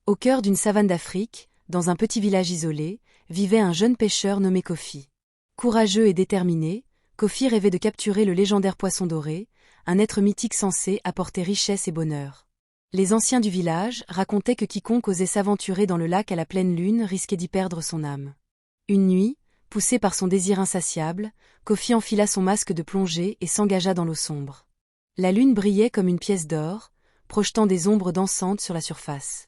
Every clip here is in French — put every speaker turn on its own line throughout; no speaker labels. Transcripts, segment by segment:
Au cœur d'une savane d'Afrique, dans un petit village isolé, vivait un jeune pêcheur nommé Kofi. Courageux et déterminé, Kofi rêvait de capturer le légendaire poisson doré, un être mythique censé apporter richesse et bonheur. Les anciens du village racontaient que quiconque osait s'aventurer dans le lac à la pleine lune risquait d'y perdre son âme. Une nuit, poussé par son désir insatiable, Kofi enfila son masque de plongée et s'engagea dans l'eau sombre. La lune brillait comme une pièce d'or, projetant des ombres dansantes sur la surface.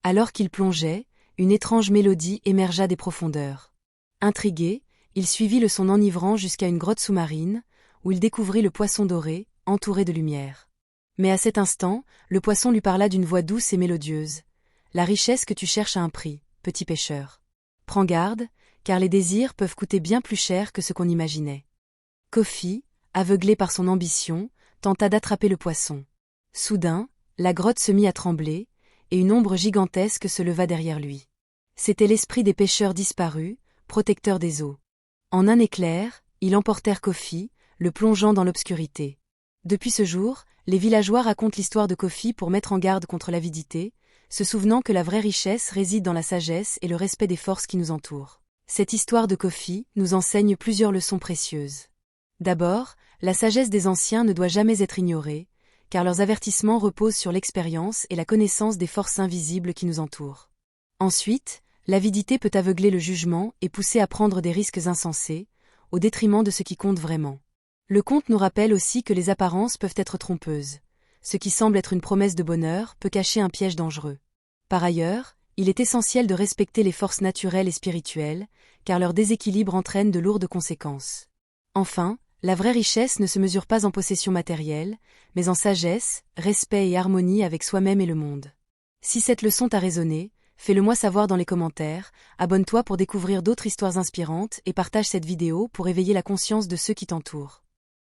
Alors qu'il plongeait, une étrange mélodie émergea des profondeurs. Intrigué, il suivit le son enivrant jusqu'à une grotte sous-marine, où il découvrit le poisson doré, entouré de lumière. Mais à cet instant, le poisson lui parla d'une voix douce et mélodieuse. « La richesse que tu cherches a un prix, petit pêcheur. Prends garde, car les désirs peuvent coûter bien plus cher que ce qu'on imaginait. » Kofi, aveuglé par son ambition, tenta d'attraper le poisson. Soudain, la grotte se mit à trembler, et une ombre gigantesque se leva derrière lui. C'était l'esprit des pêcheurs disparus, protecteur des eaux. En un éclair, ils emportèrent Kofi, le plongeant dans l'obscurité. Depuis ce jour, les villageois racontent l'histoire de Kofi pour mettre en garde contre l'avidité, se souvenant que la vraie richesse réside dans la sagesse et le respect des forces qui nous entourent. Cette histoire de Kofi nous enseigne plusieurs leçons précieuses. D'abord, la sagesse des anciens ne doit jamais être ignorée, car leurs avertissements reposent sur l'expérience et la connaissance des forces invisibles qui nous entourent. Ensuite, l'avidité peut aveugler le jugement et pousser à prendre des risques insensés, au détriment de ce qui compte vraiment. Le conte nous rappelle aussi que les apparences peuvent être trompeuses. Ce qui semble être une promesse de bonheur peut cacher un piège dangereux. Par ailleurs, il est essentiel de respecter les forces naturelles et spirituelles, car leur déséquilibre entraîne de lourdes conséquences. Enfin, la vraie richesse ne se mesure pas en possession matérielle, mais en sagesse, respect et harmonie avec soi-même et le monde. Si cette leçon t'a résonné, fais-le-moi savoir dans les commentaires, abonne-toi pour découvrir d'autres histoires inspirantes et partage cette vidéo pour éveiller la conscience de ceux qui t'entourent.